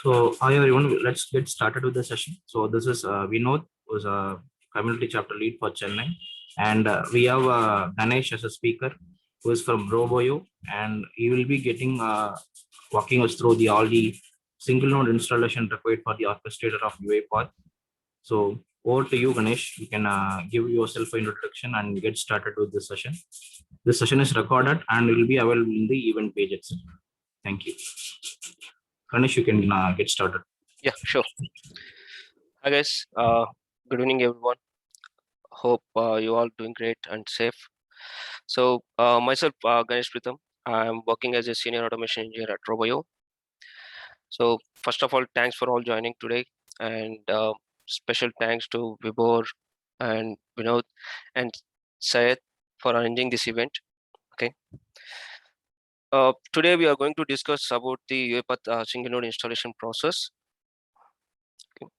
So, hi everyone, let's get started with the session. So, this is Vinod, who's a community chapter lead for Chennai, and we have Ganesh as a speaker, who is from Roboyo, and he will be getting walking us through all the single node installation required for the orchestrator of UiPath. So, over to you, Ganesh. You can give yourself an introduction and get started with this session. This session is recorded and will be available in the event page itself. Thank you. Ganesh, you can get started. Yeah, sure. Hi guys. Good evening, everyone. Hope you all doing great and safe. So myself, Ganesh Pritham. I'm working as a senior automation engineer at Roboyo. So first of all, thanks for all joining today, and special thanks to Vibor and Vinod and Syed for arranging this event. Okay. Today we are going to discuss about the UiPath single node installation process. Okay.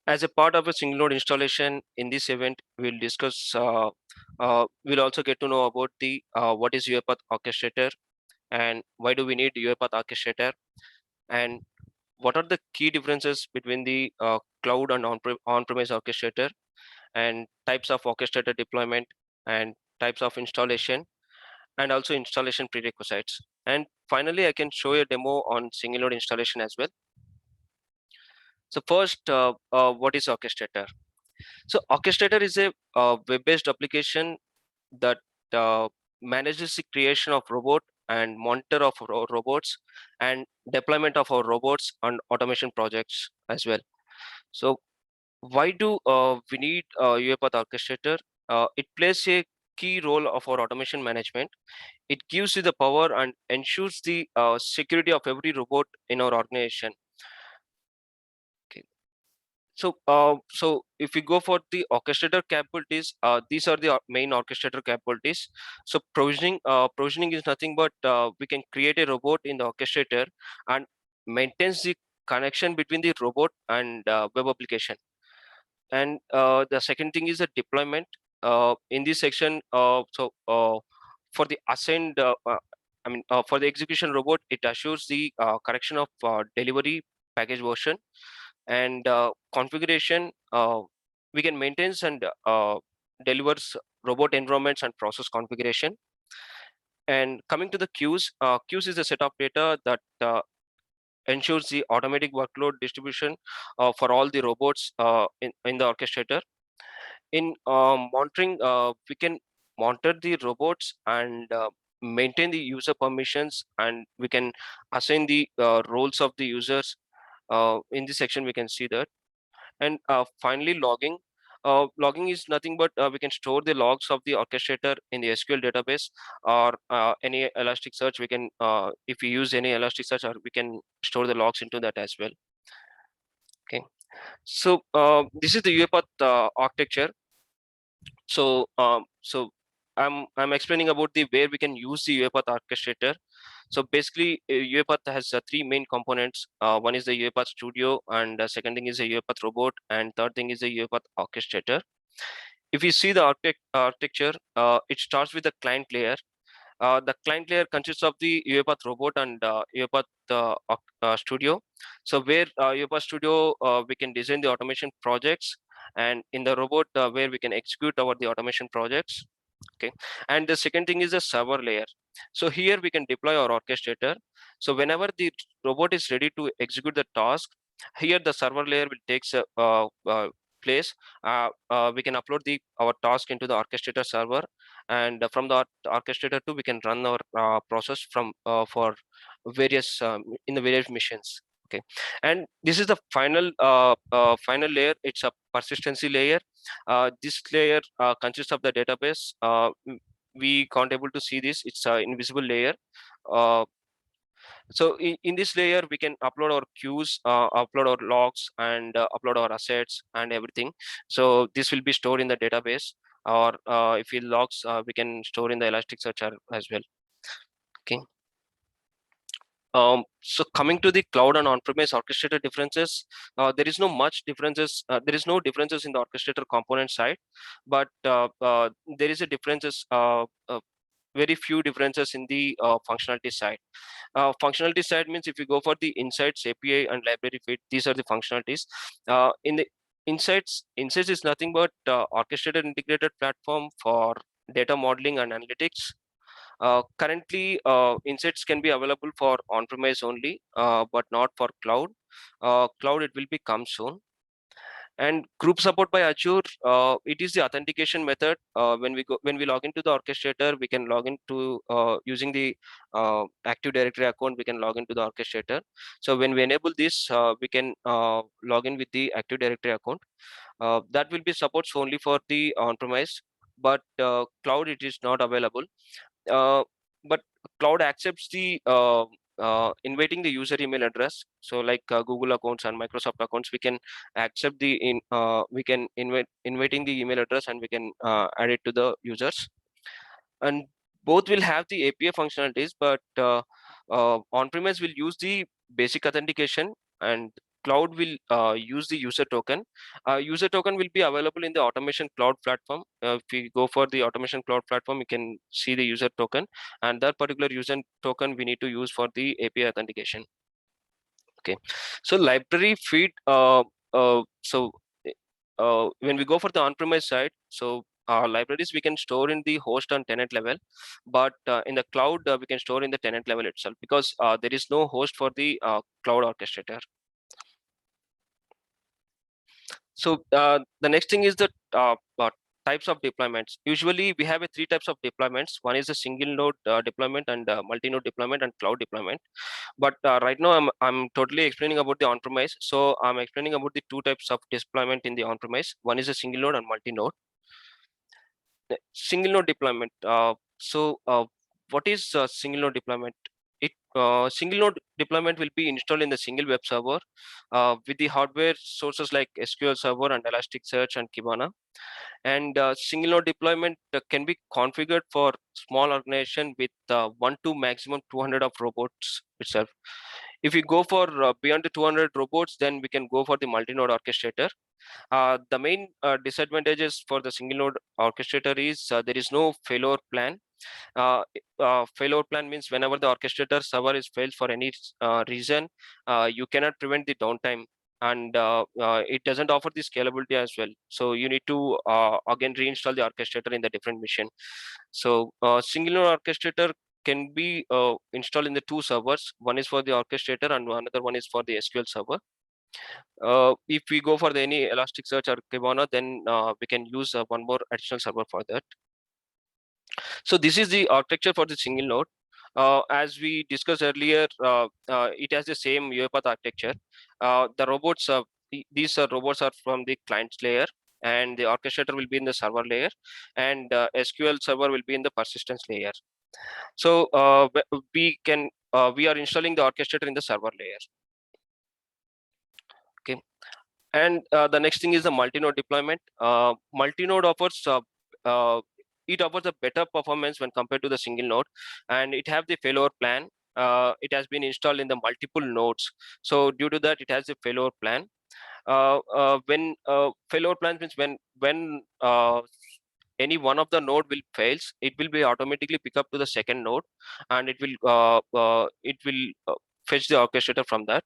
As a part of a single node installation in this event, we'll discuss, we'll also get to know about the what is UiPath orchestrator and why do we need UiPath orchestrator, and what are the key differences between the cloud and on-premise orchestrator, and types of orchestrator deployment, and types of installation, and also installation prerequisites. And finally, I can show you a demo on single node installation as well. So first, what is orchestrator? So orchestrator is a web-based application that manages the creation of robot and monitor of robots and deployment of our robots and automation projects as well. So why do we need UiPath orchestrator? It plays a key role of our automation management. It gives you the power and ensures the security of every robot in our organization. Okay. So if we go for the orchestrator capabilities, these are the main orchestrator capabilities. So provisioning is nothing but we can create a robot in the orchestrator and maintains the connection between the robot and web application. And the second thing is the deployment. In this section, for the assigned, for the execution robot, it assures the correction of delivery package version and configuration. We can maintain and delivers robot environments and process configuration. And coming to the queues, queues is a set of data that ensures the automatic workload distribution for all the robots in the orchestrator. In monitoring, we can monitor the robots and maintain the user permissions, and we can assign the roles of the users. In this section, we can see that. And finally, logging. Logging is nothing but we can store the logs of the orchestrator in the SQL database or any Elasticsearch. We can, if we use any Elasticsearch, or we can store the logs into that as well. Okay. So this is the UiPath architecture. So I'm explaining about the where we can use the UiPath orchestrator. So basically, UiPath has three main components. One is the UiPath Studio, and second thing is the UiPath Robot, and third thing is the UiPath Orchestrator. If you see the architecture, it starts with the client layer. The client layer consists of the UiPath Robot and UiPath Studio. So where UiPath Studio, we can design the automation projects, and in the robot, where we can execute the automation projects. Okay. And the second thing is the server layer. So here we can deploy our orchestrator. So whenever the robot is ready to execute the task, here the server layer will take place. We can upload our task into the orchestrator server, and from the orchestrator too, we can run our process from for various in the various missions. Okay. And this is the final layer. It's a persistency layer. This layer consists of the database. We can't able to see this. It's an invisible layer. So in this layer, we can upload our queues, upload our logs, and upload our assets and everything. So this will be stored in the database, or if we logs, we can store in the Elasticsearch as well. Okay. So coming to the cloud and on-premise orchestrator differences, there is no much differences. There is no differences in the orchestrator component side, but there is a differences very few differences in the functionality side. Functionality side means if you go for the Insights API and library feed, these are the functionalities. In the Insights is nothing but orchestrated integrated platform for data modeling and analytics. Currently, Insights can be available for on-premise only, but not for cloud. Cloud, it will be come soon. And group support by Azure, it is the authentication method. When we log into the orchestrator, we can log into using the Active Directory account. We can log into the orchestrator. So when we enable this, we can log in with the Active Directory account. That will be supports only for the on-premise, but cloud it is not available. But cloud accepts the inviting the user email address. So like Google accounts and Microsoft accounts, we can accept the we can inviting the email address, and we can add it to the users. And both will have the API functionalities, but on-premise will use the basic authentication, and cloud will use the user token. User token will be available in the Automation Cloud platform. If we go for the Automation Cloud platform, you can see the user token, and that particular user token we need to use for the API authentication. Okay, so library feed. When we go for the on-premise side, so libraries we can store in the host and tenant level, but in the cloud we can store in the tenant level itself, because there is no host for the cloud orchestrator. So the next thing is the types of deployments. Usually we have three types of deployments. One is a single node deployment, and multi-node deployment, and cloud deployment. But right now I'm totally explaining about the on-premise. So I'm explaining about the two types of deployment in the on-premise. One is a single node and multi-node. Single node deployment. What is single node deployment? Single node deployment will be installed in the single web server with the hardware sources like SQL Server and Elasticsearch and Kibana. And single node deployment can be configured for small organization with 1 to maximum 200 of robots itself. If we go for beyond the 200 robots, then we can go for the multi-node orchestrator. The main disadvantages for the single node orchestrator is there is no failure plan. Failure plan means whenever the orchestrator server is failed for any reason, you cannot prevent the downtime, and it doesn't offer the scalability as well. So you need to again reinstall the orchestrator in the different machine. So single node orchestrator can be installed in the two servers. One is for the orchestrator and another one is for the SQL server. If we go for any Elasticsearch or Kibana, then we can use one more additional server for that. So this is the architecture for the single node. As we discussed earlier, it has the same UiPath architecture. The robots, these robots are from the client layer, and the orchestrator will be in the server layer, and SQL server will be in the persistence layer. So we are installing the orchestrator in the server layer. Okay, and the next thing is the multi-node deployment. Multi-node offers it offers a better performance when compared to the single node, and it have the failure plan. It has been installed in the multiple nodes, so due to that it has a failure plan. When failure plan means when any one of the node will fails, it will be automatically pick up to the second node, and it will fetch the orchestrator from that.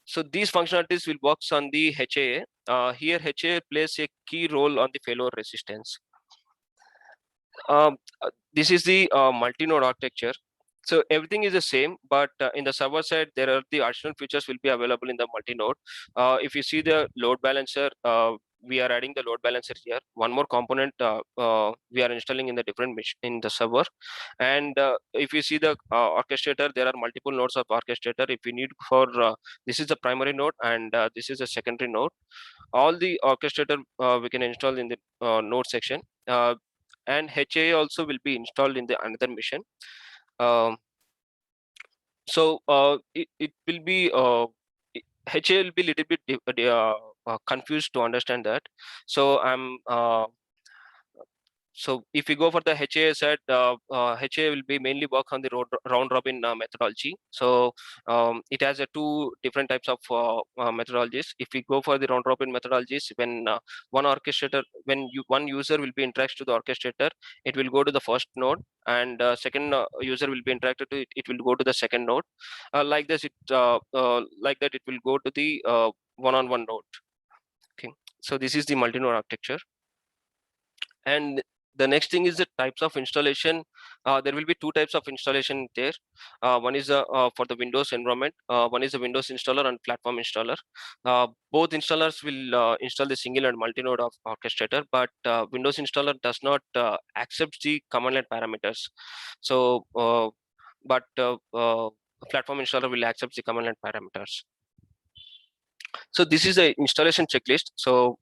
So these functionalities will works on the HAA. Here HAA plays a key role on the failure resistance. This is the multi-node architecture. So everything is the same, but in the server side, there are the additional features will be available in the multi-node. If you see the load balancer, we are adding the load balancer here. One more component we are installing in the different in the server. And if you see the orchestrator, there are multiple nodes of orchestrator. If we need for this is the primary node, and this is a secondary node. All the orchestrator we can install in the node section. And HAA also will be installed in the another mission. So it will be HAA will be a little bit confused to understand that. So I'm So if we go for the HA side, HA will be mainly work on the round robin methodology. So it has two different types of methodologies. If we go for the round robin methodologies, when one user will be interacts to the orchestrator, it will go to the first node, and second user will be interacted to it, it will go to the second node. Like this, like that, it will go to the one-on-one node. Okay, so this is the multi-node architecture. And the next thing is the types of installation. There will be two types of installation there. One is for the Windows environment. One is a Windows installer and platform installer. Both installers will install the single and multi-node of orchestrator, but Windows installer does not accept the command line parameters. So, but platform installer will accept the command line parameters. So this is the installation checklist. So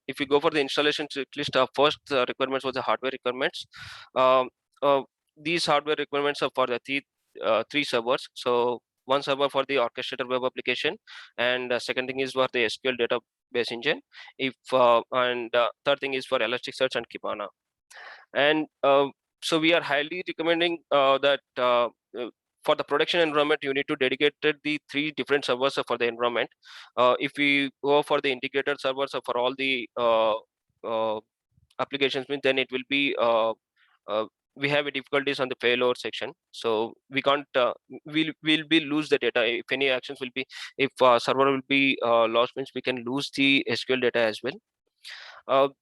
if we go for the installation checklist, first requirements was the hardware requirements. Um, these hardware requirements are for the three servers. So one server for the orchestrator web application, and second thing is for the SQL database engine. And third thing is for Elasticsearch and Kibana. And so we are highly recommending that for the production environment, you need to dedicate the three different servers for the environment. If we go for the integrated servers for all the applications, then it will be we have difficulties on the payload section. So we can't we'll be lose the data if any actions will be, if server will be lost, means we can lose the SQL data as well.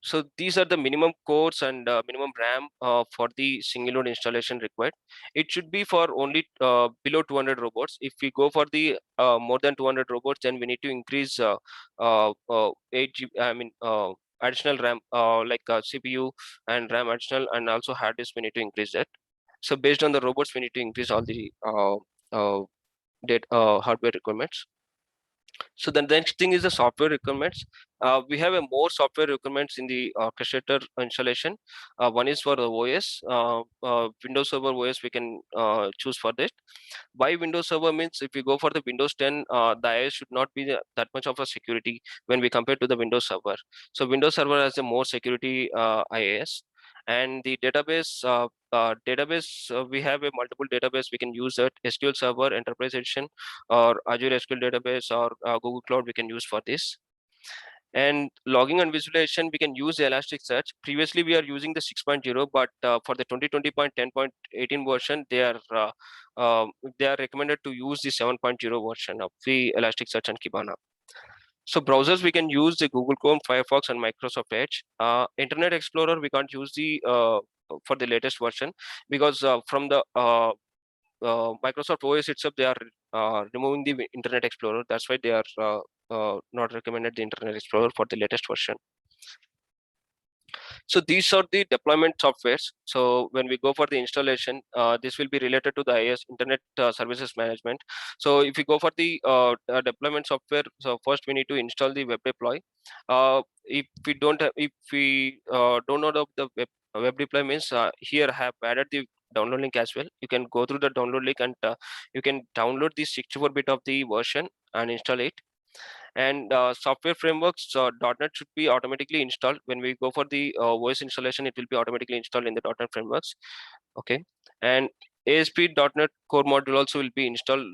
So these are the minimum cores and minimum RAM for the single node installation required. It should be for only below 200 robots. If we go for the more than 200 robots, then we need to increase 8 GB, additional RAM, like CPU and RAM additional, and also hard disk we need to increase that. So based on the robots, we need to increase all the hardware requirements. So the next thing is the software requirements. We have a more software requirements in the orchestrator installation. One is for the OS, Windows Server OS. We can choose for that. Why Windows Server means, if we go for the Windows 10, the IIS should not be that much of a security when we compare to the Windows Server. So Windows Server has a more security IIS. And the database, we have a multiple database. We can use that SQL Server Enterprise Edition or Azure SQL database or Google Cloud we can use for this. And logging and visualization, we can use Elasticsearch. Previously, we are using the 6.0, but for the 2020.10.18 version, they are recommended to use the 7.0 version of the Elasticsearch and Kibana. So browsers, we can use the Google Chrome, Firefox, and Microsoft Edge. Internet Explorer, we can't use the for the latest version, because from the Microsoft OS itself, they are removing the Internet Explorer. That's why they are not recommended the Internet Explorer for the latest version. So these are the deployment softwares. So when we go for the installation, this will be related to the IIS, Internet Services Management. So if we go for the deployment software, so first we need to install the web deploy. If we don't know the web deploy, means here I have added the download link as well. You can go through the download link, and you can download the 64-bit of the version and install it. And software frameworks, .NET should be automatically installed. When we go for the OS installation, it will be automatically installed in the .NET frameworks. Okay, and ASP.NET Core module also will be installed.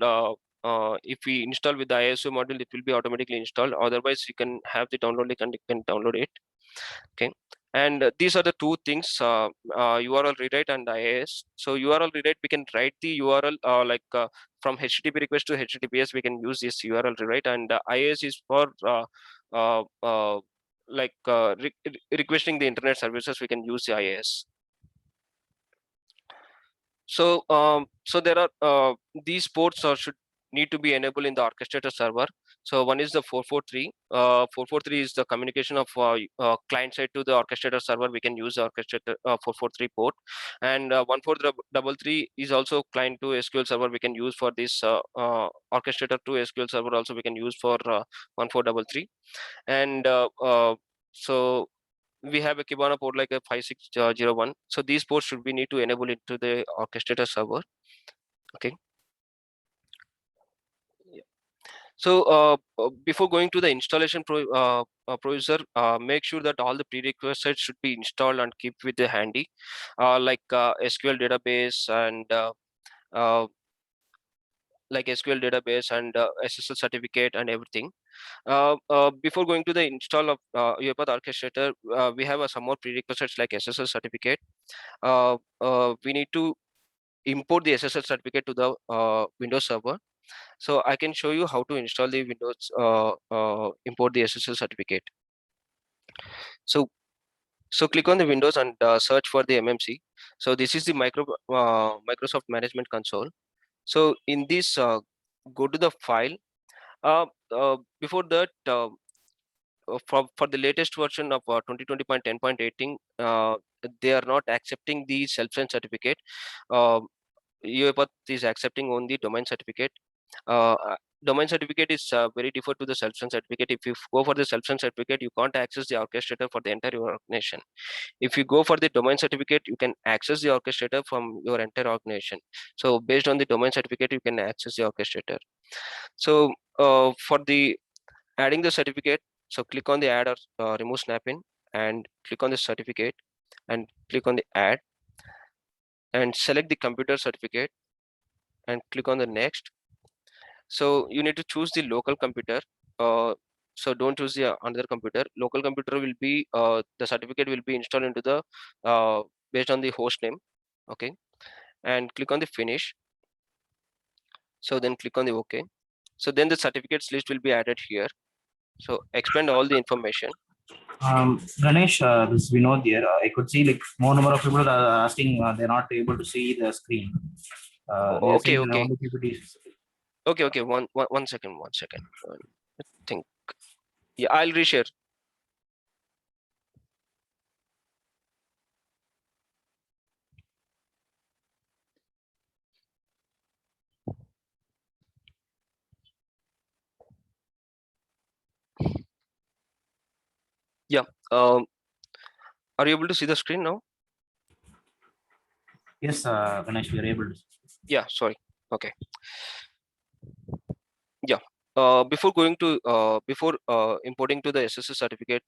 If we install with the ISO module, it will be automatically installed. Otherwise, you can have the download link and you can download it. Okay, and these are the two things, URL rewrite and IIS. So URL rewrite, we can write the URL from HTTP request to HTTPS, we can use this URL rewrite. And IIS is for requesting the internet services, we can use the IIS. So so there are these ports should need to be enabled in the orchestrator server. So one is the 443. 443 is the communication of client side to the orchestrator server. We can use the orchestrator 443 port, and 1433 is also client to SQL server. We can use for this orchestrator to SQL server. Also, we can use for 1433, and so we have a Kibana port like a 5601. So these ports should be need to enable into the orchestrator server. Okay. Before going to the installation procedure, make sure that all the prerequisites should be installed and keep with the handy, like SQL database and SSL certificate and everything. Before going to the install of UiPath Orchestrator, we have some more prerequisites like SSL certificate. We need to import the SSL certificate to the Windows server. So I can show you how to install the Windows, import the SSL certificate. So click on the Windows and search for the MMC. So this is the Microsoft Management Console. So in this, go to the file. Before that, for the latest version of 2020.10.18, they are not accepting the self-sign certificate. UiPath is accepting only domain certificate. Domain certificate is very different to the self-sign certificate. If you go for the self-sign certificate, you can't access the orchestrator for the entire organization. If you go for the domain certificate, you can access the orchestrator from your entire organization. So based on the domain certificate, you can access the orchestrator. So for the adding the certificate, so click on the add or remove snap-in and click on the certificate and click on the add and select the computer certificate and click on the next. So you need to choose the local computer. So don't choose the another computer. Local computer will be the certificate will be installed into the based on the host name. Okay, and click on the finish. So then click on the OK. So then the certificates list will be added here. So expand all the information. Ganesh, this Vinod here. I could see like more number of people are asking. They're not able to see the screen. They are Okay, saying okay, only PPTs. okay. One second. I think, yeah, I'll reshare. Yeah. Are you able to see the screen now? Yes, Ganesh, we are able to. Yeah. Sorry. Okay. Yeah. Before going to before importing to the SSL certificate,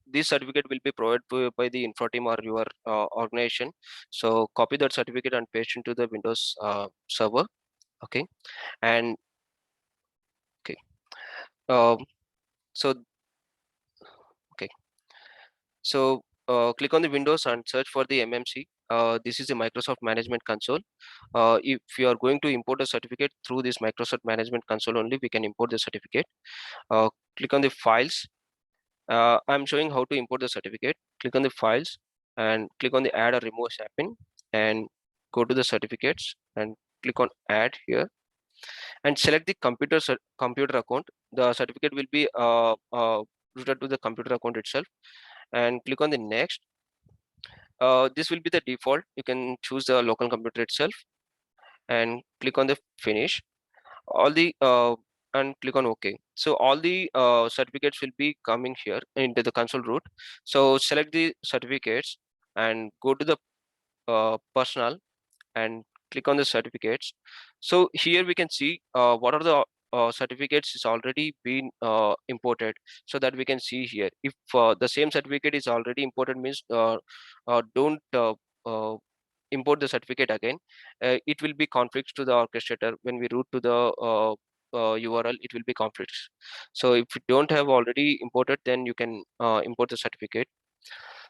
this certificate will be provided by the infra team or your organization. So copy that certificate and paste into the Windows server. Okay. And okay. Um, so okay. So click on the Windows and search for the MMC. This is the Microsoft Management Console. If you are going to import a certificate through this Microsoft Management Console only, we can import the certificate. Click on the files. I'm showing how to import the certificate. Click on the files and click on the add or remove snap-in and go to the certificates and click on add here and select the computer account. The certificate will be routed to the computer account itself and click on the next. This will be the default. You can choose the local computer itself and click on the finish. All the and click on OK. So all the certificates will be coming here into the console root. So select the certificates and go to the personal and click on the certificates. So here we can see what are the certificates is already been imported, so that we can see here. If the same certificate is already imported, means don't import the certificate again. It will be conflicts to the orchestrator. When we route to the URL, it will be conflicts. So if you don't have already imported, then you can import the certificate.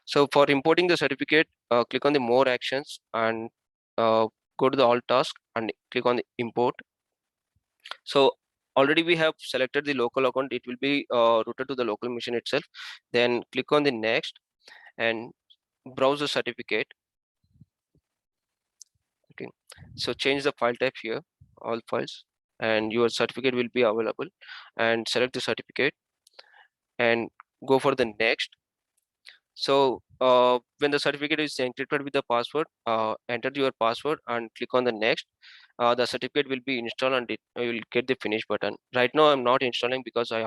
So for importing the certificate, click on the more actions and go to the all task and click on the import. So already we have selected the local account. It will be routed to the local machine itself. Then click on the next and browse the certificate. Okay, so change the file type here, all files, and your certificate will be available. And select the certificate and go for the next. So when the certificate is encrypted with the password, enter your password and click on the next. The certificate will be installed and you will get the finish button. Right now I'm not installing because I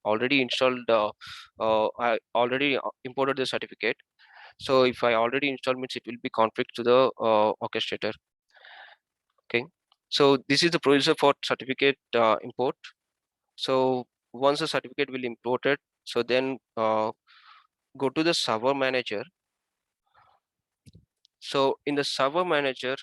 already installed, I already imported the certificate. So if I already installed, means it will be conflict to the orchestrator. Okay, so this is the procedure for certificate import. So once the certificate will imported, so then go to the server manager. So in the server manager,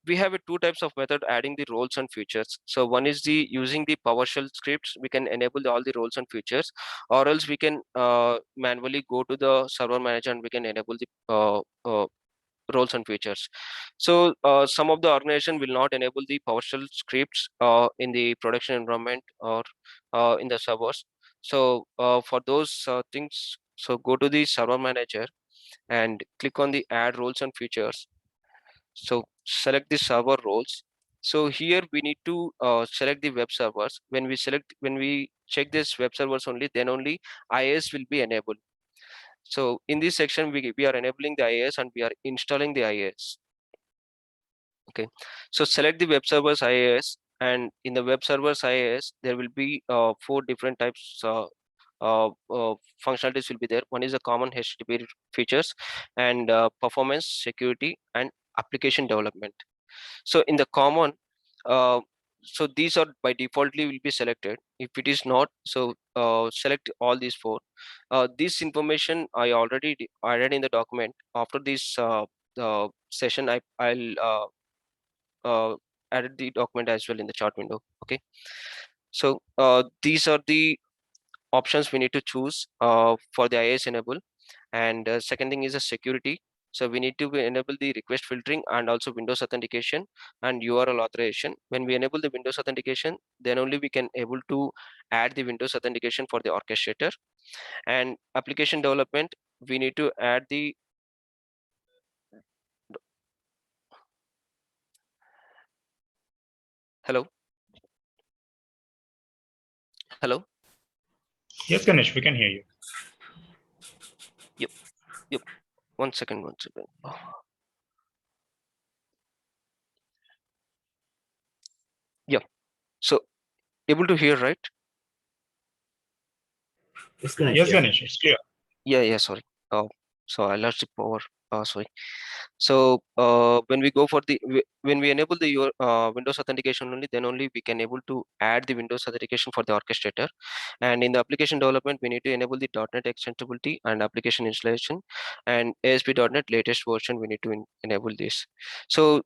we have two types of method adding the roles and features. So one is the using the PowerShell scripts, we can enable all the roles and features, or else we can manually go to the server manager and we can enable the roles and features. So some of the organization will not enable the PowerShell scripts in the production environment or in the servers. So for those things, so go to the server manager and click on the add roles and features. So select the server roles. So here we need to select the web servers. When we check this web servers only, then only IIS will be enabled. So in this section, we are enabling the IIS and we are installing the IIS. Okay, so select the web servers IIS, and in the web servers IIS, there will be four different types functionalities will be there. One is a common HTTP features, and performance, security, and application development. So in the common, uh, so these are by defaultly will be selected. If it is not, so select all these four. This information I already added in the document. After this session, I'll added the document as well in the chart window. Okay, so these are the options we need to choose for the IIS enable. And second thing is a security. So we need to enable the request filtering and also Windows authentication and URL authorization. When we enable the Windows authentication, then only we can able to add the Windows authentication for the orchestrator. And application development, we need to add the hello. Hello. Yes, Ganesh, we can hear you. Yep. One second. Yeah. So able to hear, right? Yes, Ganesh. Yes, Yeah. Ganesh, it's clear. Yeah, sorry. So I lost the power. Sorry. So when we go for the when we enable the your Windows authentication only, then only we can able to add the Windows authentication for the orchestrator. And in the application development, we need to enable the .NET extensibility and application installation, and ASP.NET latest version. We need to enable this. So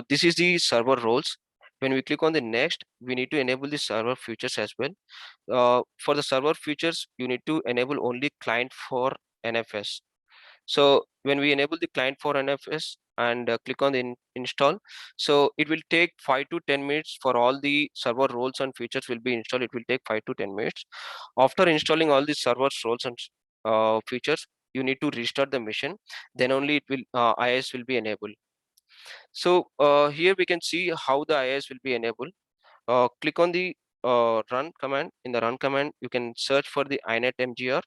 this is the server roles. When we click on the next, we need to enable the server features as well. For the server features, you need to enable only client for NFS. So when we enable the client for NFS and click on the install, so it will take 5 to 10 minutes for all the server roles and features will be installed. It will take 5 to 10 minutes. After installing all the servers roles and features, you need to restart the machine. Then only it will IIS will be enabled. So here we can see how the IIS will be enabled. Click on the run command. In the run command, you can search for the inet mgr.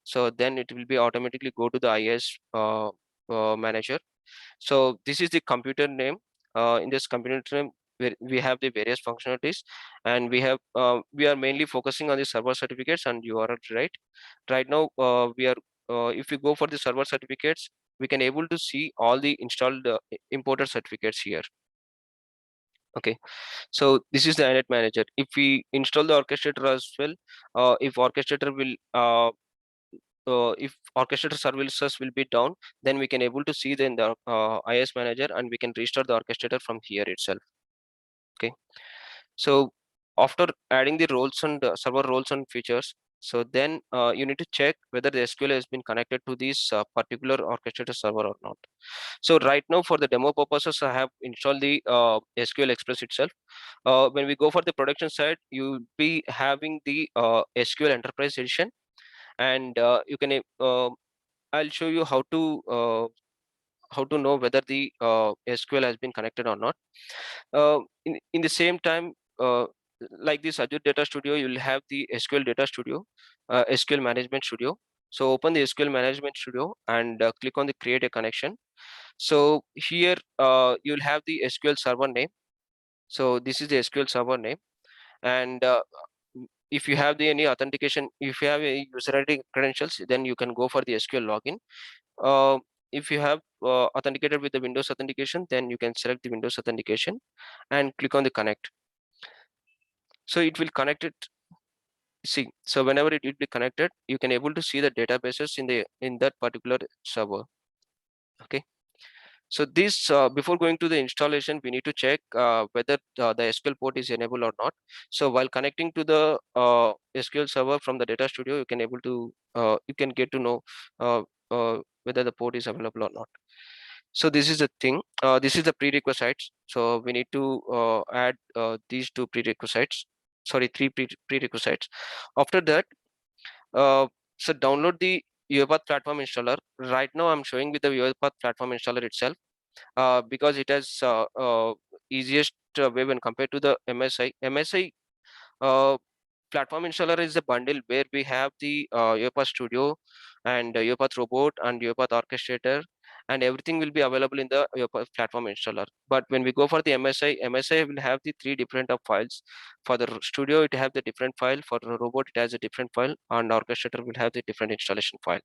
So then it will be automatically go to the IIS manager. So this is the computer name. In this computer name, we have the various functionalities, and we are mainly focusing on the server certificates and URL. Right now, we are if we go for the server certificates, we can able to see all the installed imported certificates here. Okay, so this is the inet manager. If we install the orchestrator as well, if orchestrator will if orchestrator services will be down, then we can able to see the IIS manager and we can restart the orchestrator from here itself. Okay, so after adding the roles and server roles and features, so then you need to check whether the SQL has been connected to this particular orchestrator server or not. So right now for the demo purposes, I have installed the SQL Express itself. When we go for the production side, you'll be having the SQL Enterprise Edition, and you can I'll show you how to know whether the SQL has been connected or not. In the same time, like this Azure Data Studio, you'll have the SQL Data Studio, SQL Management Studio. So open the SQL Management Studio and click on the create a connection. So here you'll have the SQL server name. So this is the SQL server name, and if you have the any authentication, if you have a user ID credentials, then you can go for the SQL login. uh, if you have authenticated with the Windows authentication, then you can select the Windows authentication and click on the connect. So it will connect it. See, so whenever it will be connected, you can able to see the databases in that particular server. Okay. So this before going to the installation, we need to check whether the SQL port is enabled or not. So while connecting to the SQL server from the data studio, you can able to you can get to know whether the port is available or not. So this is the thing. This is the prerequisites. So we need to add these two prerequisites. Sorry, three prerequisites. After that, so download the UiPath platform installer. Right now, I'm showing with the UiPath platform installer itself because it has easiest way when compared to the MSI. MSI uh, platform installer is a bundle where we have the UiPath Studio and UiPath Robot and UiPath Orchestrator, and everything will be available in the UiPath platform installer. But when we go for the MSI will have the three different of files. For the Studio, it have the different file. For the Robot, it has a different file, and Orchestrator will have the different installation file.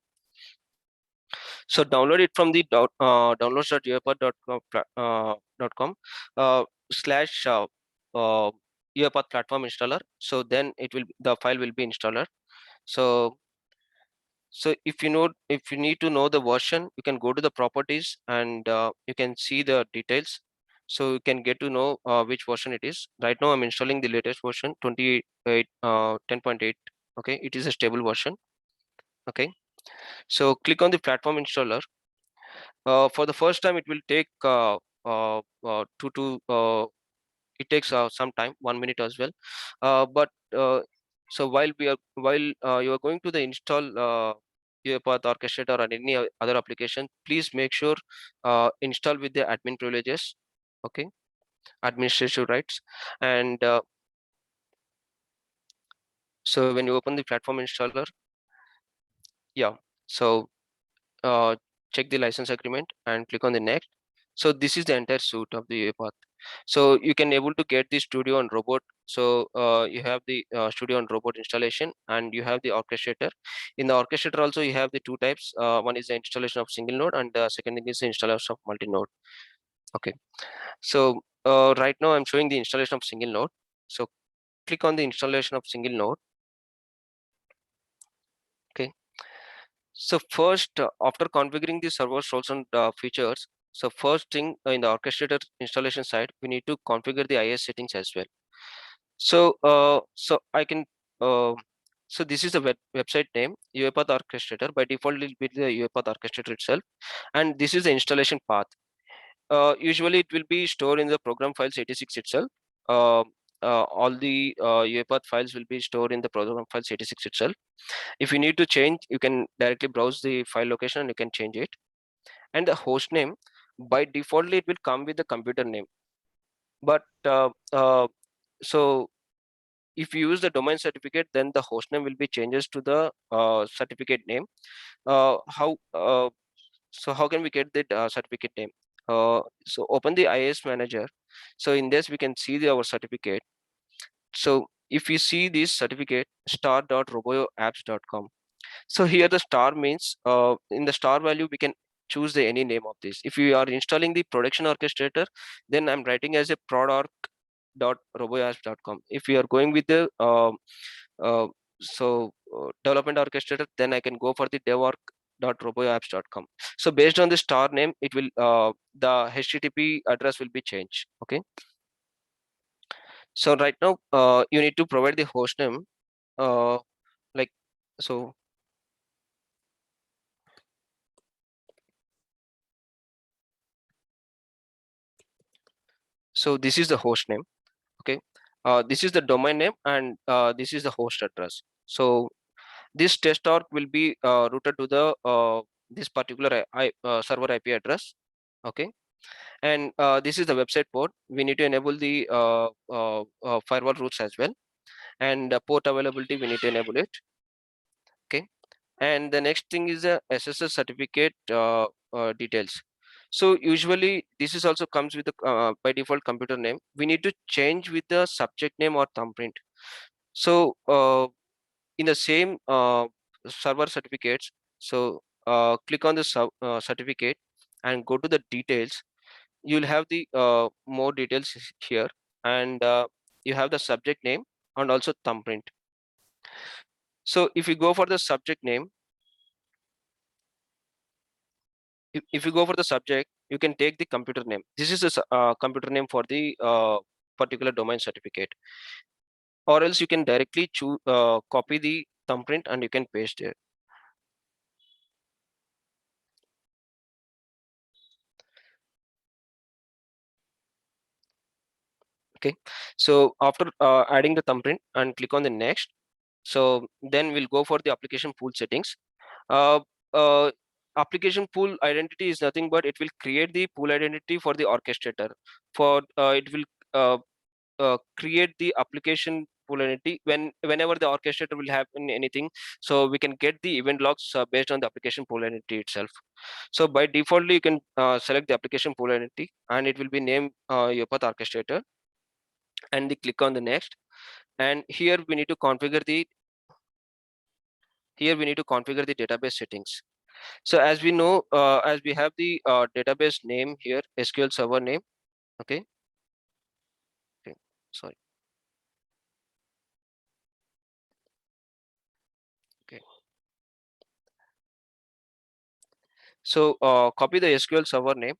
So download it from the downloads.uipath.com slash UiPath platform installer. So then the file will be installer. So if you need to know the version, you can go to the properties and you can see the details. So you can get to know which version it is. Right now I'm installing the latest version 28 10.8. Okay, it is a stable version. Okay, so click on the platform installer. For the first time, it will take it takes some time, 1 minute as well. But so while you are going to the install UiPath Orchestrator or any other application, please make sure install with the admin privileges. Okay, administrative rights. And so when you open the platform installer, yeah, so check the license agreement and click on the next. So this is the entire suite of the UiPath. So you can able to get the Studio and Robot. So you have the Studio and Robot installation, and you have the Orchestrator. In the Orchestrator also you have the two types. One is the installation of single node, and the second thing is the installation of multi-node. Okay. So right now I'm showing the installation of single node. So click on the installation of single node. Okay. So first, after configuring the server roles and features, so first thing in the orchestrator installation side, we need to configure the IS settings as well. So I can so this is the website name, UiPath Orchestrator. By default, it will be the UiPath Orchestrator itself, and this is the installation path. Usually, it will be stored in the program files 86 itself. Uh, all the UiPath files will be stored in the program files 86 itself. If you need to change, you can directly browse the file location and you can change it. And the host name, by default, it will come with the computer name. But so if you use the domain certificate, then the host name will be changes to the certificate name. How can we get the certificate name? So open the IIS manager. So in this we can see our certificate. So if you see this certificate star.roboapps.com, so here the star means in the star value we can choose the any name of this. If you are installing the production orchestrator, then I'm writing as a prodarc.roboapps.com. If you are going with the uh, development orchestrator, then I can go for the devorg.roboapps.com. So based on the star name, it will the HTTP address will be changed. Okay. So right now you need to provide the host name like so. So this is the host name. Okay, this is the domain name, and this is the host address. So this test org will be routed to the this particular server IP address. Okay, and this is the website port. We need to enable the firewall routes as well, and port availability we need to enable it. Okay, and the next thing is the SSL certificate details. So usually this is also comes with the by default computer name. We need to change with the subject name or thumbprint. So in the same server certificates, so click on the certificate and go to the details. You'll have the more details here, and you have the subject name and also thumbprint. So if you go for the subject name, if you go for the subject, you can take the computer name. This is a computer name for the particular domain certificate, or else you can directly choose copy the thumbprint and you can paste it. Okay, so after adding the thumbprint and click on the next, so then we'll go for the application pool settings. uh, uh, Application pool identity is nothing but it will create the pool identity for the orchestrator. For it will create the application pool identity whenever the orchestrator will happen anything, so we can get the event logs based on the application pool identity itself. So by default you can select the application pool identity and it will be named UiPath orchestrator, and click on the next. And here we need to configure the database settings. So as we know, as we have the database name here, SQL Server name. Okay. Okay. Sorry. Okay. So copy the SQL Server name.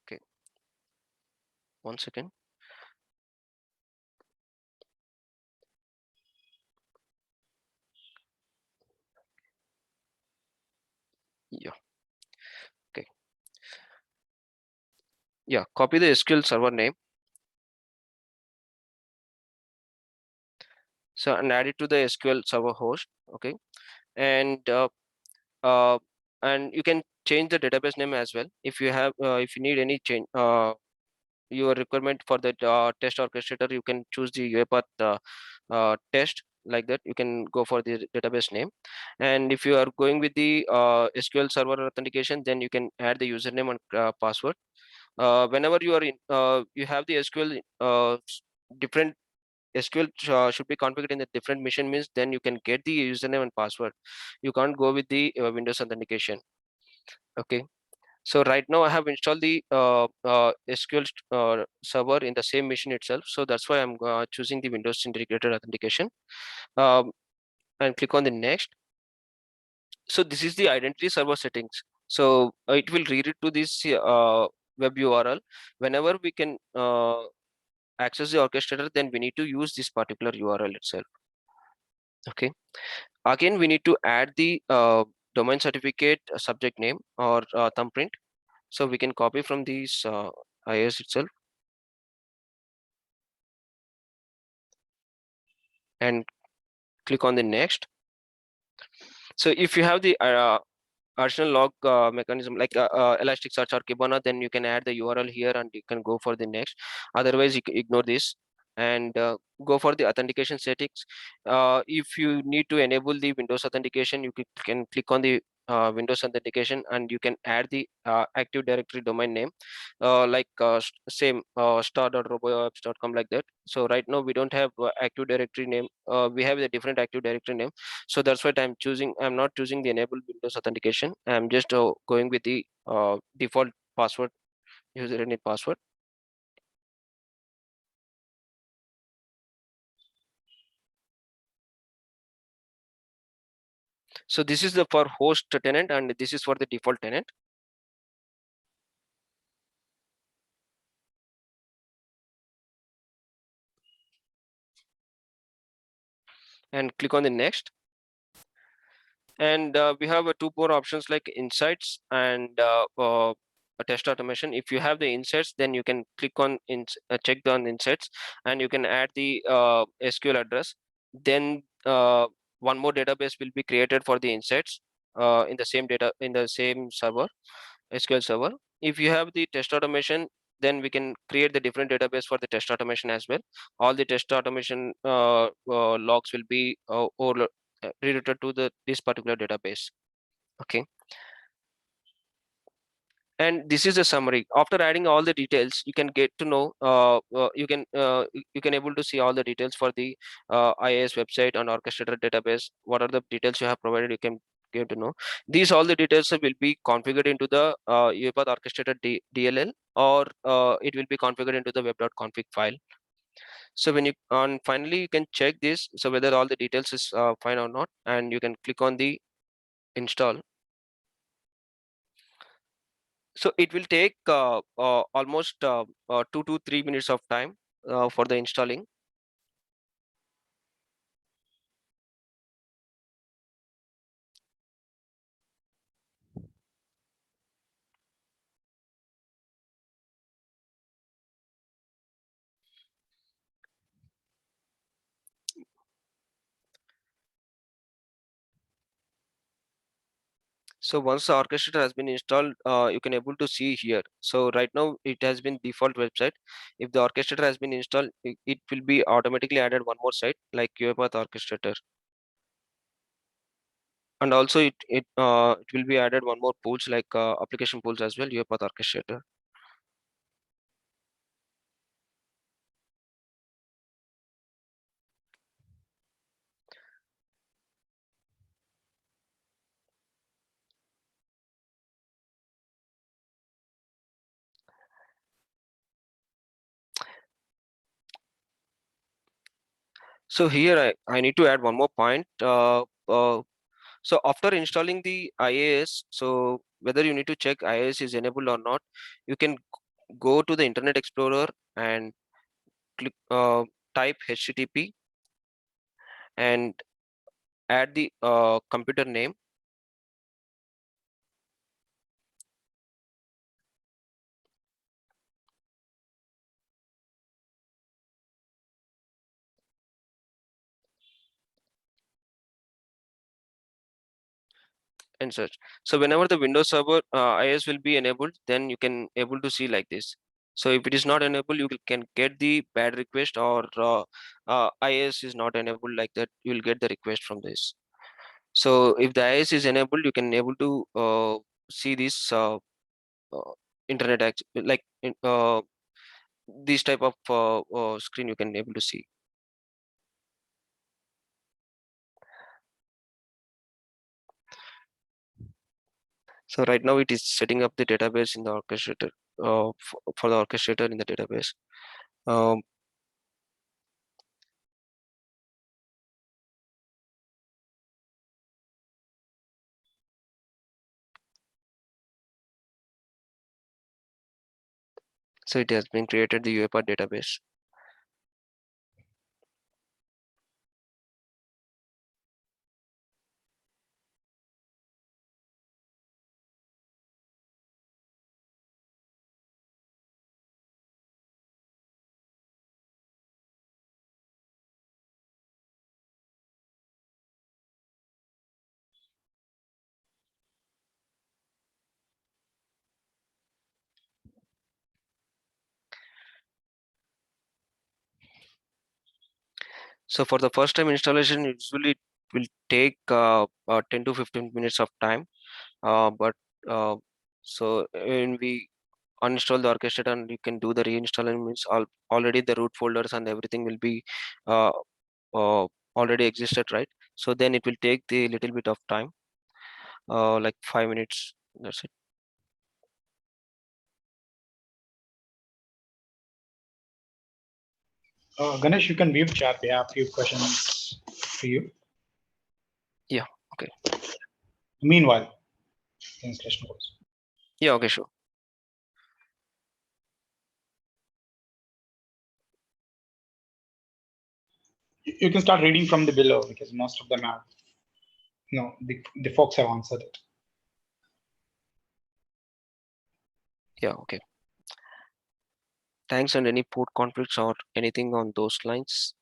Okay. 1 second. Yeah. Okay. Yeah. Copy the SQL Server name. So and add it to the SQL Server host. Okay. And uh, and you can change the database name as well if you have if you need any change your requirement for the test orchestrator. You can choose the UiPath test, like that. You can go for the database name, and if you are going with the SQL Server authentication, then you can add the username and password. Whenever you are in you have the SQL different SQL should be configured in a different machine, means then you can get the username and password. You can't go with the Windows authentication. Okay. So right now I have installed the SQL server in the same machine itself. So that's why I'm choosing the Windows integrated authentication, um, and click on the next. So this is the identity server settings. So it will read it to this web URL. Whenever we can access the orchestrator, then we need to use this particular URL itself. Okay. Again, we need to add the domain certificate subject name or thumbprint. So we can copy from these IIS itself and click on the next. So if you have the additional log mechanism like Elasticsearch or Kibana, then you can add the URL here and you can go for the next. Otherwise, you can ignore this and go for the authentication settings. If you need to enable the Windows authentication, you can click on the Windows authentication and you can add the Active Directory domain name, like same star.roboapps.com, like that. So right now we don't have Active Directory name. We have a different Active Directory name. So that's what I'm not choosing the enable Windows authentication. I'm just going with the default password, username password. So this is the for host tenant and this is for the default tenant. And click on the next. And we have two more options like insights and a test automation. If you have the insights, then you can click on check on insights and you can add the SQL address. Then one more database will be created for the insights in the same server, SQL server. If you have the test automation, then we can create the different database for the test automation as well. All the test automation logs will be rerouted to this particular database. Okay. And this is a summary. After adding all the details, you can get to know you can able to see all the details for the IIS website and orchestrator database. What are the details you have provided, you can came to know. These all the details will be configured into the UiPath orchestrator DLL, or it will be configured into the web.config file. So when you finally you can check this, so whether all the details is fine or not, and you can click on the install. So it will take almost 2 to 3 minutes of time for the installing. So once the orchestrator has been installed, you can able to see here. So right now it has been default website. If the orchestrator has been installed, it will be automatically added one more site like UiPath orchestrator. And also it will be added one more pools like application pools as well, UiPath orchestrator. So here I need to add one more point. So after installing the IAS, so whether you need to check IAS is enabled or not, you can go to the Internet Explorer and click type HTTP and add the computer name. And search. So whenever the Windows Server IIS will be enabled, then you can able to see like this. So if it is not enabled, you can get the bad request, or IIS is not enabled like that, you will get the request from this. So if the IIS is enabled, you can able to see this internet like this type of screen you can able to see. So right now it is setting up the database in the orchestrator for the orchestrator in the database. Um, so it has been created the UiPath database. So for the first time installation, usually it will take 10 to 15 minutes of time. But so when we uninstall the orchestrator and you can do the reinstall, and means already the root folders and everything will be uh, already existed, right? So then it will take the little bit of time, like 5 minutes. That's it. Ganesh, you can view chat. We have a few questions for you. Yeah. Okay. Meanwhile, the installation goes. Yeah. Okay. Sure. You can start reading from the below because most of them have, the folks have answered it. Yeah. Okay. Thanks. And any port conflicts or anything on those lines?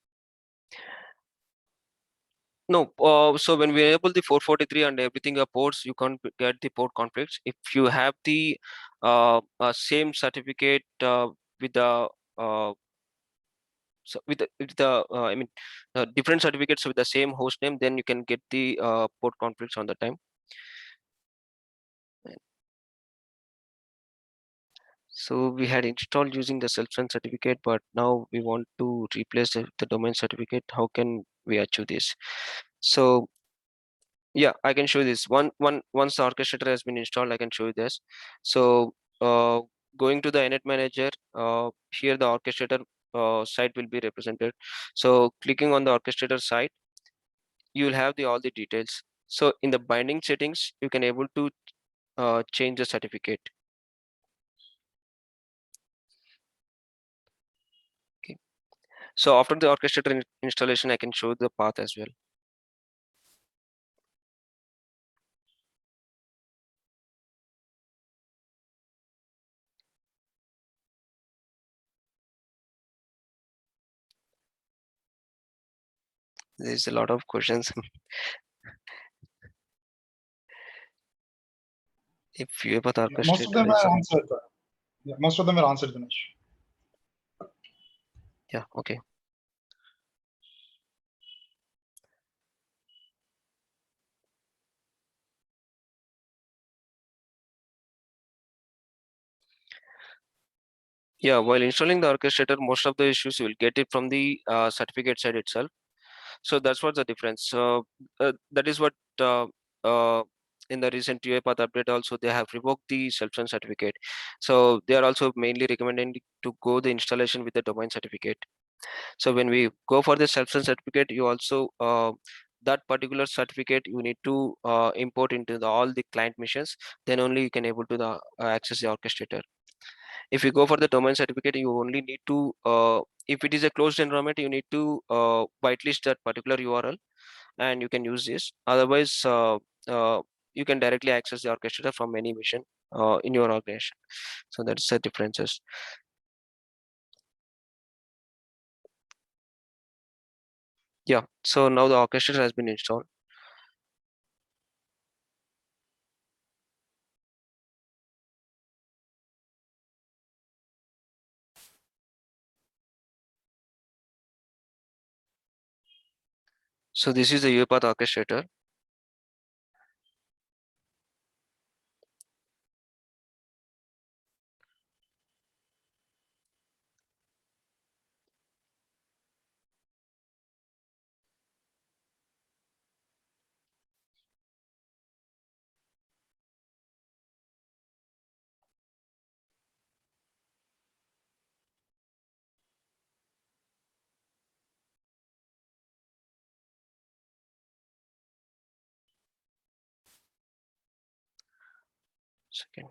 No, so when we enable the 443 and everything ports, you can't get the port conflicts. If you have the same certificate with the I mean different certificates with the same host name, then you can get the port conflicts on the time. So we had installed using the self-sign certificate, but now we want to replace the domain certificate. How can we achieve this? So Yeah, I can show this. Once the orchestrator has been installed, I can show you this. So going to the init manager, here the orchestrator site will be represented. So clicking on the orchestrator site, you will have the all the details. So in the binding settings, you can able to change the certificate. Okay. So after the orchestrator installation, I can show the path as well. There's a lot of questions. If you have Yeah, most of orchestrator them is, are answered. Yeah, most of them are answered, Dinesh. yeah, okay. Yeah, while installing the orchestrator, most of the issues you will get it from the certificate side itself. So that's what the difference. So that is what uh, in the recent UiPath update also they have revoked the self-sign certificate. So they are also mainly recommending to go the installation with the domain certificate. So when we go for the self-sign certificate, you also that particular certificate you need to import into all the client missions. Then only you can able to access the orchestrator. If you go for the domain certificate, you only need to if it is a closed environment, you need to whitelist that particular URL and you can use this. Otherwise you can directly access the orchestrator from any mission in your organization. So that's the differences. Yeah, so now the orchestrator has been installed. So this is the UiPath orchestrator. Second.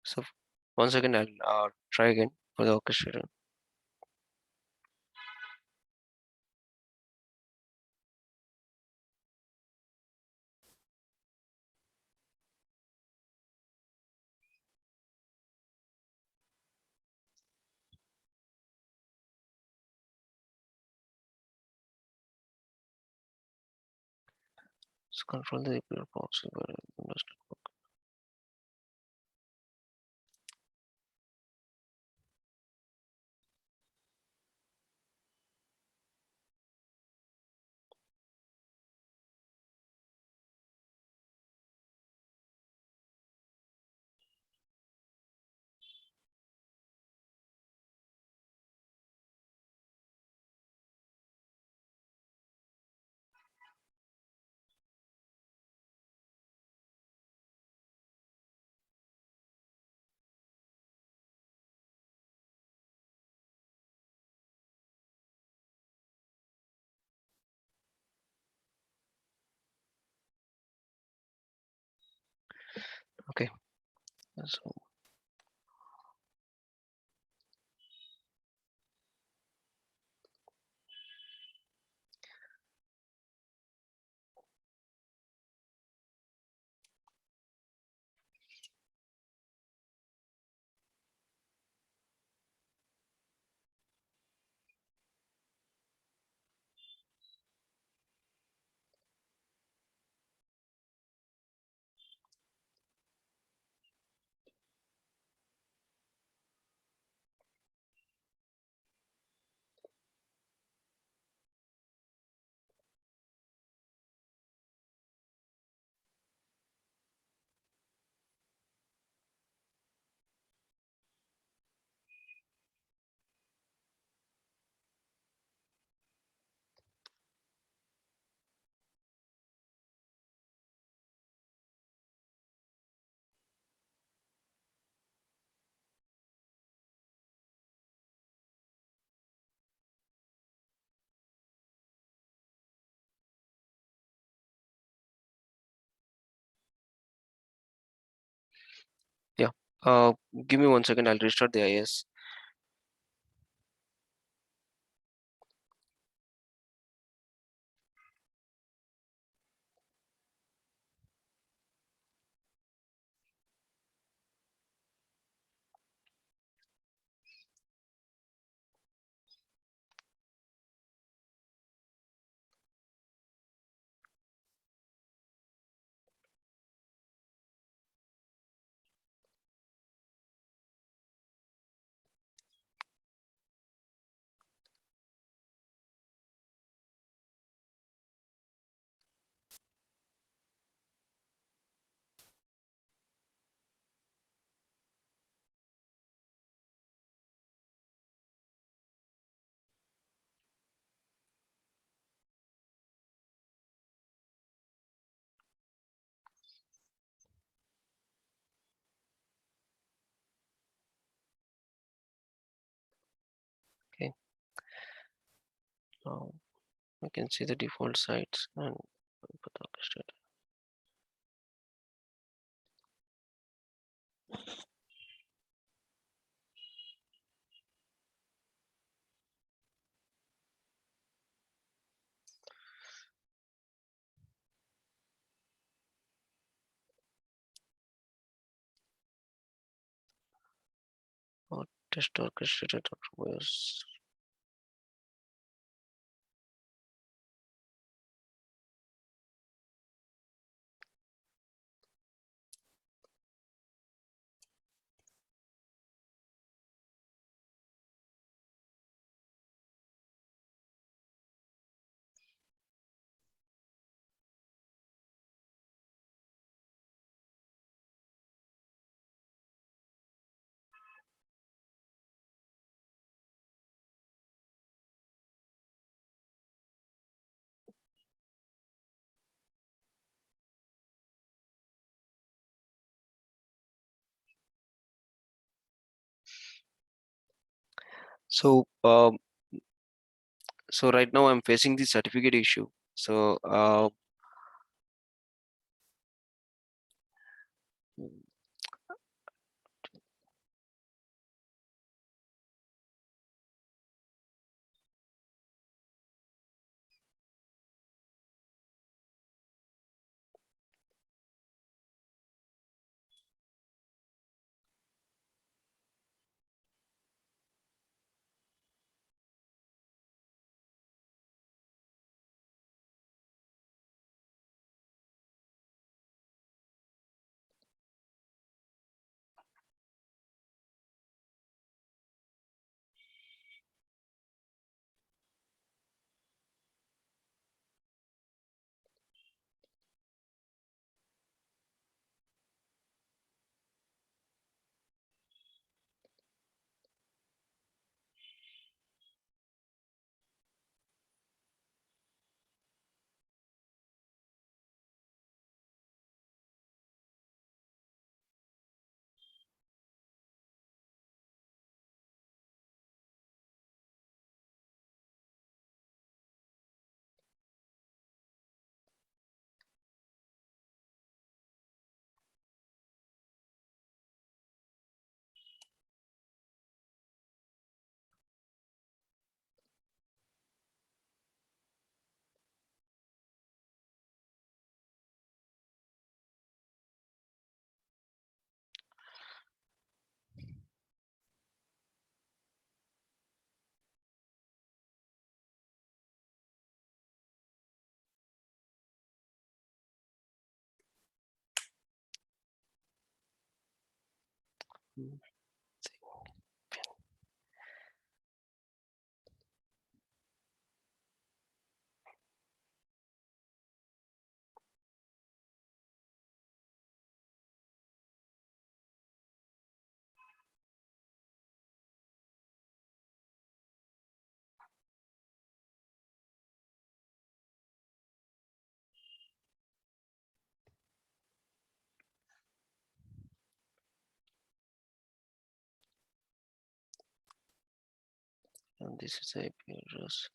So once again, I'll try again for the orchestrator. So control the API proxy. Okay. So Give me 1 second. I'll restart the IIS. Okay. Now we can see the default sites and put the orchestrator. Test orchestrator.os. So so right now I'm facing the certificate issue. So and this is IP address.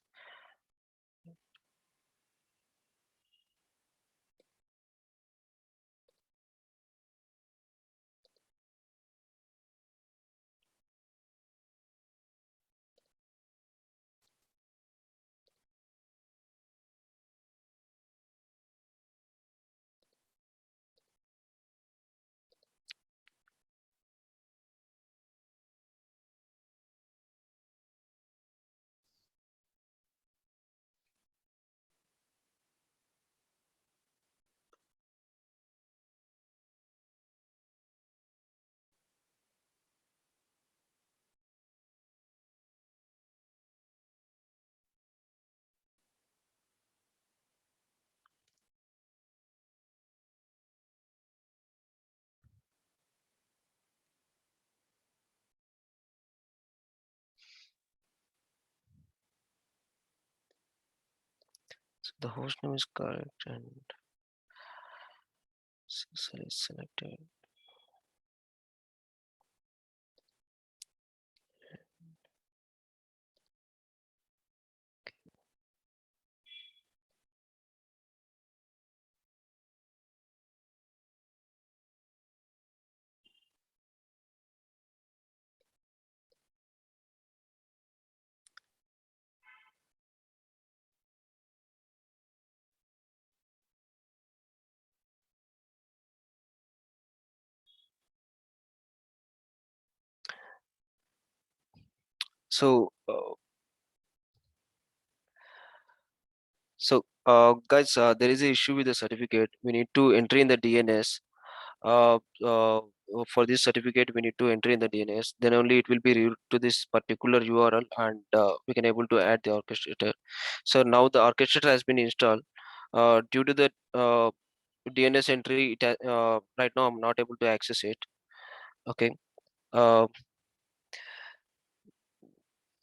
The host name is correct and SSL is selected. So, guys, there is an issue with the certificate. We need to enter in the DNS. Uh, uh, for this certificate, we need to enter in the DNS. Then only it will be routed to this particular URL, and we can able to add the orchestrator. So now the orchestrator has been installed. Due to the DNS entry, right now I'm not able to access it. Okay. Uh,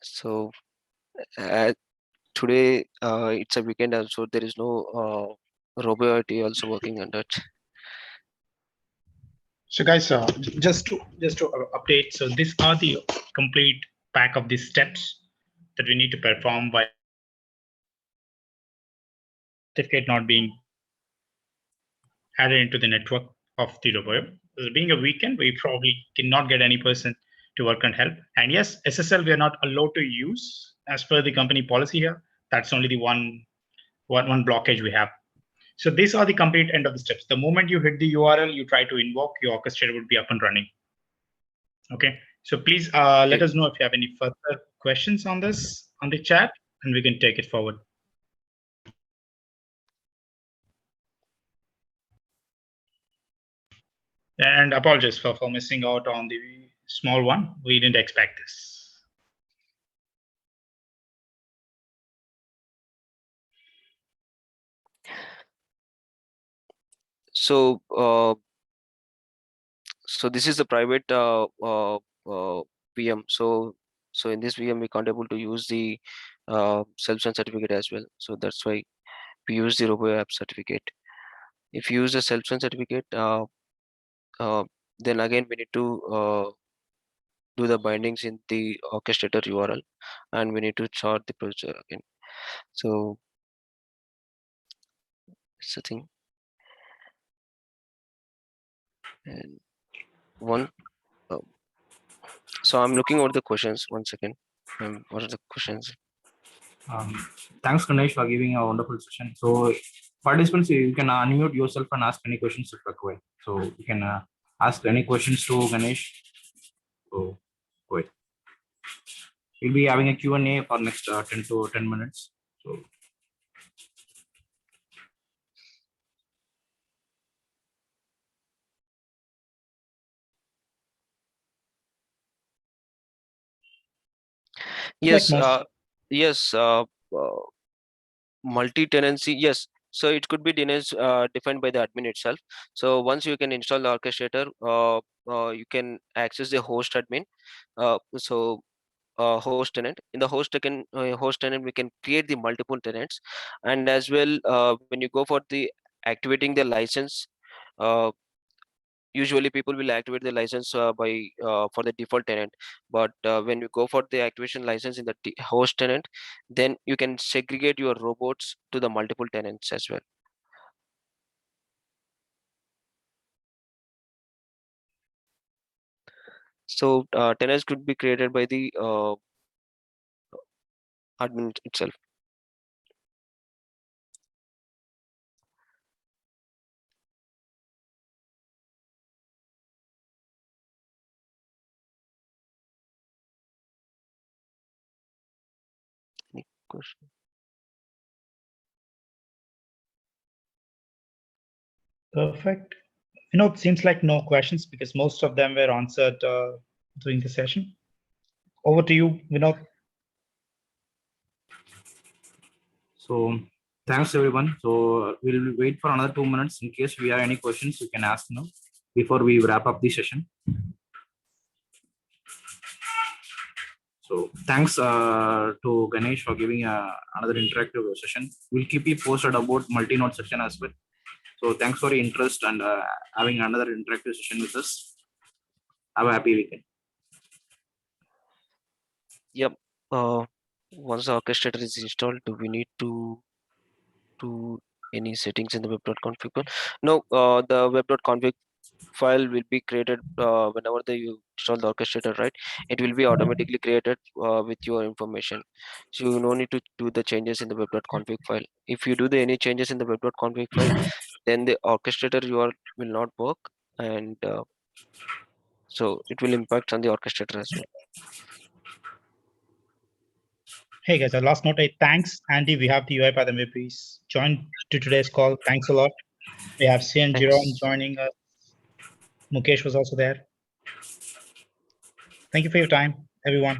so uh, today it's a weekend, also there is no RoboIT also working on that. So guys, just to update, so these are the complete pack of the steps that we need to perform while certificate not being added into the network of the Robo. Being a weekend, we probably cannot get any person to work and help. And yes, SSL we are not allowed to use as per the company policy here. That's only the one blockage we have. So these are the complete end of the steps. The moment you hit the URL, you try to invoke, your orchestrator would be up and running. Okay. So please let us know if you have any further questions on this on the chat, and we can take it forward. And apologies for missing out on the small one. We didn't expect this. So so this is the private VM. So in this VM we can't able to use the self-sign certificate as well. So that's why we use the Robo app certificate. If you use the self-sign certificate, then again we need to do the bindings in the orchestrator URL, and we need to chart the procedure again. So it's the thing. And one, so I'm looking over the questions. 1 second. What are the questions? Thanks, Ganesh, for giving a wonderful session. So, participants, you can unmute yourself and ask any questions if required. So, you can ask any questions to Ganesh. So, go ahead. We'll be having a Q&A for next 10 to 10 minutes. So, Yes, Yes. multi-tenancy, yes. So it could be defined by the admin itself. So once you can install the orchestrator, you can access the host admin. Host tenant, in the host tenant we can create the multiple tenants. And as well, when you go for the activating the license, uh, usually people will activate the license for the default tenant. But when you go for the activation license in the host tenant, then you can segregate your robots to the multiple tenants as well. So tenants could be created by the admin itself. Any question? Perfect. It seems like no questions because most of them were answered during the session. Over to you, Vinod. so thanks everyone. So, we'll wait for another 2 minutes. In case we have any questions, you can ask now before we wrap up the session. So thanks to Ganesh for giving another interactive session. We'll keep you posted about multi-node session as well. So thanks for your interest and having another interactive session with us. Have a happy weekend. Yep. Once the orchestrator is installed, do we need to do any settings in the web.config file? No, the web.config file will be created whenever you install the orchestrator, right? It will be automatically created with your information. So you no need to do the changes in the web.config file. If you do any changes in the web.config file, then the orchestrator will not work, and so it will impact on the orchestrator as well. Hey guys, a last note. Thanks, Andy. We have the UiPath MVPs joined to today's call. Thanks a lot. We have Sian Jerome Thanks. joining us. Mukesh was also there. Thank you for your time, everyone.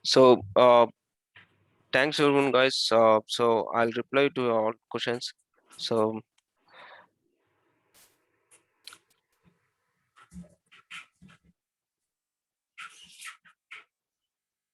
So thanks everyone, guys. So I'll reply to all questions. So